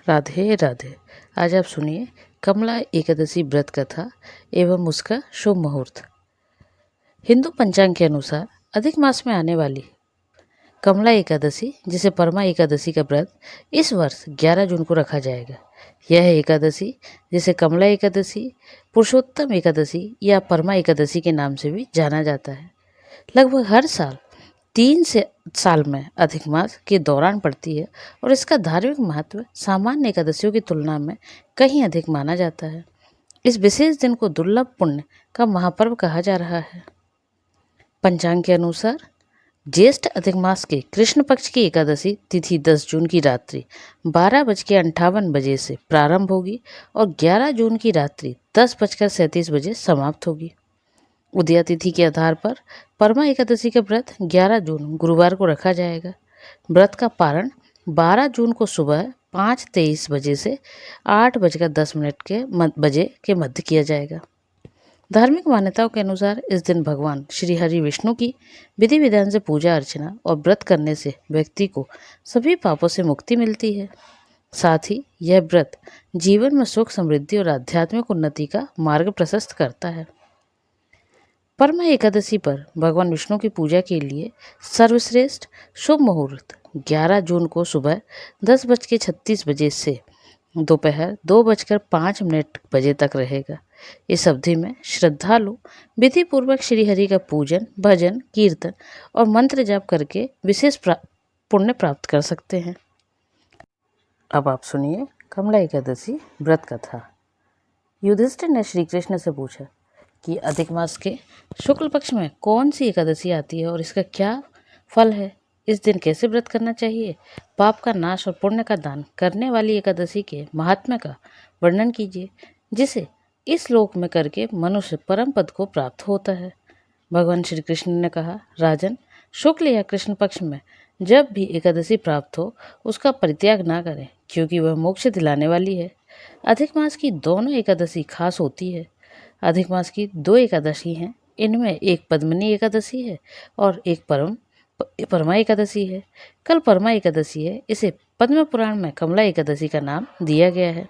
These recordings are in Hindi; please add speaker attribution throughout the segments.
Speaker 1: राधे राधे। आज आप सुनिए कमला एकादशी व्रत कथा एवं उसका शुभ मुहूर्त। हिंदू पंचांग के अनुसार अधिक मास में आने वाली कमला एकादशी, जिसे परमा एकादशी का व्रत इस वर्ष 11 जून को रखा जाएगा। यह एकादशी, जिसे कमला एकादशी, पुरुषोत्तम एकादशी या परमा एकादशी के नाम से भी जाना जाता है, लगभग हर साल 3 साल में अधिक मास के दौरान पड़ती है और इसका धार्मिक महत्व सामान्य एकादशियों की तुलना में कहीं अधिक माना जाता है। इस विशेष दिन को दुर्लभ पुण्य का महापर्व कहा जा रहा है। पंचांग के अनुसार ज्येष्ठ अधिक मास के कृष्ण पक्ष की एकादशी तिथि 10 जून की रात्रि 12:58 से प्रारंभ होगी और 11 जून की रात्रि 10:37 समाप्त होगी। उदया तिथि के आधार पर परमा एकादशी का व्रत 11 जून गुरुवार को रखा जाएगा। व्रत का पारण 12 जून को सुबह 5:23 से 8:10 के मध्य किया जाएगा। धार्मिक मान्यताओं के अनुसार इस दिन भगवान श्री हरि विष्णु की विधि विधान से पूजा अर्चना और व्रत करने से व्यक्ति को सभी पापों से मुक्ति मिलती है। साथ ही यह व्रत जीवन में सुख, समृद्धि और आध्यात्मिक उन्नति का मार्ग प्रशस्त करता है। परमा एकादशी पर भगवान विष्णु की पूजा के लिए सर्वश्रेष्ठ शुभ मुहूर्त 11 जून को सुबह 10:36 से दोपहर 2:05 तक रहेगा। इस अवधि में श्रद्धालु विधि पूर्वक श्री हरि का पूजन, भजन, कीर्तन और मंत्र जाप करके विशेष पुण्य प्राप्त कर सकते हैं। अब आप सुनिए कमला एकादशी व्रत कथा। युधिष्ठिर ने श्री कृष्ण से पूछा कि अधिक मास के शुक्ल पक्ष में कौन सी एकादशी आती है और इसका क्या फल है। इस दिन कैसे व्रत करना चाहिए। पाप का नाश और पुण्य का दान करने वाली एकादशी के महात्म्य का वर्णन कीजिए, जिसे इस लोक में करके मनुष्य परम पद को प्राप्त होता है। भगवान श्री कृष्ण ने कहा, राजन, शुक्ल या कृष्ण पक्ष में जब भी एकादशी प्राप्त हो उसका परित्याग ना करें, क्योंकि वह मोक्ष दिलाने वाली है। अधिक मास की दोनों एकादशी खास होती है। अधिक मास की 2 एकादशी हैं। इनमें एक पद्मिनी एकादशी है और एक परमा एकादशी है। कल परमा एकादशी है। इसे पद्म पुराण में कमला एकादशी का नाम दिया गया है।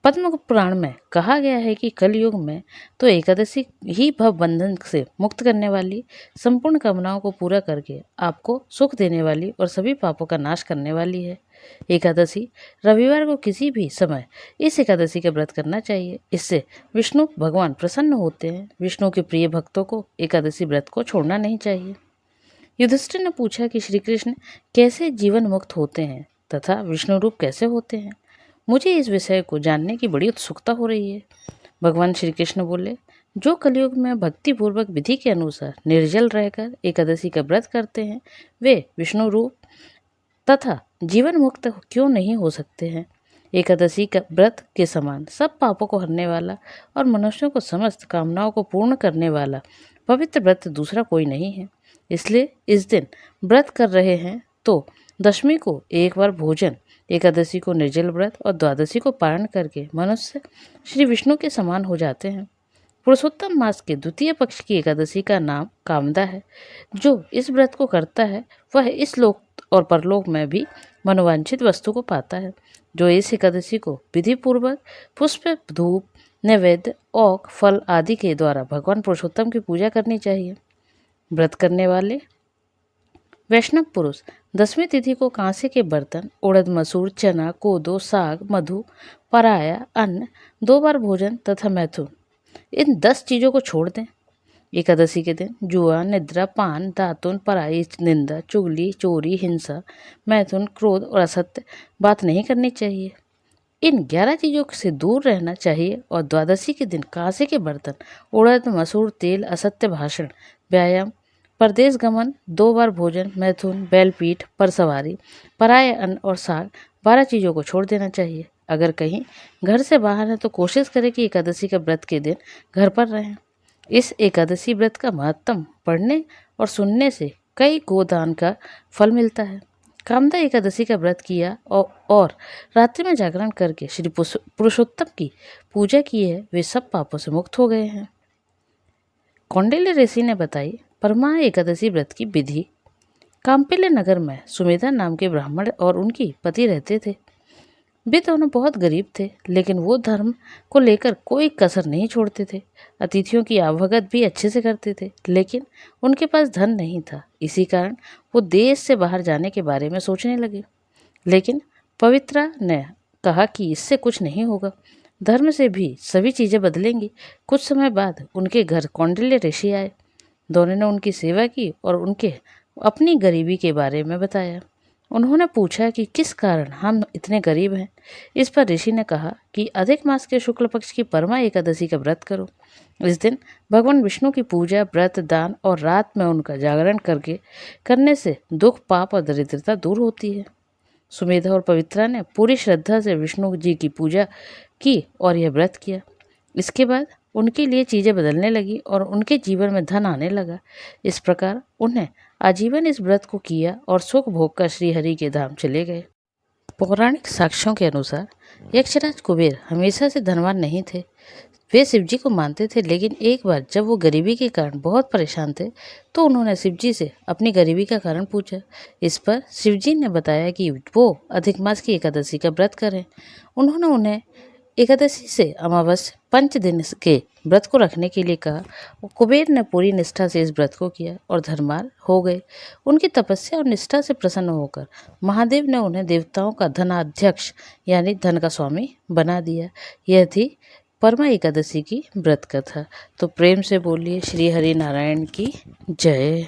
Speaker 1: पद्म पुराण में कहा गया है कि कलयुग में तो एकादशी ही भव बंधन से मुक्त करने वाली, संपूर्ण कामनाओं को पूरा करके आपको सुख देने वाली और सभी पापों का नाश करने वाली है। एकादशी रविवार को किसी भी समय इस एकादशी का व्रत करना चाहिए। इससे विष्णु भगवान प्रसन्न होते हैं। विष्णु के प्रिय भक्तों को एकादशी व्रत को छोड़ना नहीं चाहिए। युधिष्ठिर ने पूछा कि श्री कृष्ण कैसे जीवन मुक्त होते हैं तथा विष्णु रूप कैसे होते हैं। मुझे इस विषय को जानने की बड़ी उत्सुकता हो रही है। भगवान श्री कृष्ण बोले, जो कलयुग में भक्ति पूर्वक विधि के अनुसार निर्जल रहकर एकादशी का व्रत करते हैं, वे विष्णु रूप तथा जीवन मुक्त क्यों नहीं हो सकते हैं। एकादशी का व्रत के समान सब पापों को हरने वाला और मनुष्यों को समस्त कामनाओं को पूर्ण करने वाला पवित्र व्रत दूसरा कोई नहीं है। इसलिए इस दिन व्रत कर रहे हैं तो दशमी को एक बार भोजन, एकादशी को निर्जल व्रत और द्वादशी को पारण करके मनुष्य श्री विष्णु के समान हो जाते हैं। पुरुषोत्तम मास के द्वितीय पक्ष की एकादशी का नाम कामदा है। जो इस व्रत को करता है वह इस लोक और परलोक में भी मनोवांछित वस्तु को पाता है। जो इस एकादशी को विधि पूर्वक पुष्प, धूप, नैवेद्य, औक, फल आदि के द्वारा भगवान पुरुषोत्तम की पूजा करनी चाहिए। व्रत करने वाले वैष्णव पुरुष दसवीं तिथि को कांसे के बर्तन, उड़द, मसूर, चना, कोदो, साग, मधु, पराया, अन्न, 2 बार भोजन तथा मैथुन, इन 10 चीजों को छोड़ दें। एकादशी के दिन जुआ, निद्रा, पान, दातुन, पराई, निंदा, चुगली, चोरी, हिंसा, मैथुन, क्रोध और असत्य बात नहीं करनी चाहिए। इन 11 चीजों से दूर रहना चाहिए और द्वादशी के दिन कांसे के बर्तन, उड़द, मसूर, तेल, असत्य भाषण, व्यायाम, परदेश गमन, 2 बार भोजन, मैथुन, बैलपीठ पर सवारी, पराय अन्न और साग, 12 चीजों को छोड़ देना चाहिए। अगर कहीं घर से बाहर है तो कोशिश करें कि एकादशी का व्रत के दिन घर पर रहें। इस एकादशी व्रत का महत्व पढ़ने और सुनने से कई गोदान का फल मिलता है। कामदा एकादशी का व्रत किया और रात्रि में जागरण करके श्री पुरुषोत्तम की पूजा की है, वे सब पापों से मुक्त हो गए हैं। कौंडिल्य ऋषि ने बताई परमा एकादशी व्रत की विधि। काम्पिल्य नगर में सुमेधा नाम के ब्राह्मण और उनकी पति रहते थे। वे दोनों बहुत गरीब थे, लेकिन वो धर्म को लेकर कोई कसर नहीं छोड़ते थे। अतिथियों की आवभगत भी अच्छे से करते थे, लेकिन उनके पास धन नहीं था। इसी कारण वो देश से बाहर जाने के बारे में सोचने लगे। लेकिन पवित्रा ने कहा कि इससे कुछ नहीं होगा, धर्म से भी सभी चीज़ें बदलेंगी। कुछ समय बाद उनके घर कौंडिल्य ऋषि आए। दोनों ने उनकी सेवा की और उनके अपनी गरीबी के बारे में बताया। उन्होंने पूछा कि किस कारण हम इतने गरीब हैं। इस पर ऋषि ने कहा कि अधिक मास के शुक्ल पक्ष की परमा एकादशी का व्रत करो। इस दिन भगवान विष्णु की पूजा, व्रत, दान और रात में उनका जागरण करने से दुख, पाप और दरिद्रता दूर होती है। सुमेधा और पवित्रा ने पूरी श्रद्धा से विष्णु जी की पूजा की और यह व्रत किया। इसके बाद उनके लिए चीज़ें बदलने लगी और उनके जीवन में धन आने लगा। इस प्रकार उन्हें आजीवन इस व्रत को किया और सुख भोग कर श्रीहरि के धाम चले गए। पौराणिक साक्ष्यों के अनुसार यक्षराज कुबेर हमेशा से धनवान नहीं थे। वे शिवजी को मानते थे, लेकिन एक बार जब वो गरीबी के कारण बहुत परेशान थे तो उन्होंने शिवजी से अपनी गरीबी का कारण पूछा। इस पर शिवजी ने बताया कि वो अधिक मास की एकादशी का व्रत करें। उन्होंने उन्हें एकादशी से अमावस्या 5 दिन के व्रत को रखने के लिए कहा। कुबेर ने पूरी निष्ठा से इस व्रत को किया और धर्मार हो गए। उनकी तपस्या और निष्ठा से प्रसन्न होकर महादेव ने उन्हें देवताओं का धनाध्यक्ष यानी धन का स्वामी बना दिया। यह थी परमा एकादशी की व्रत कथा। तो प्रेम से बोलिए श्री हरि नारायण की जय।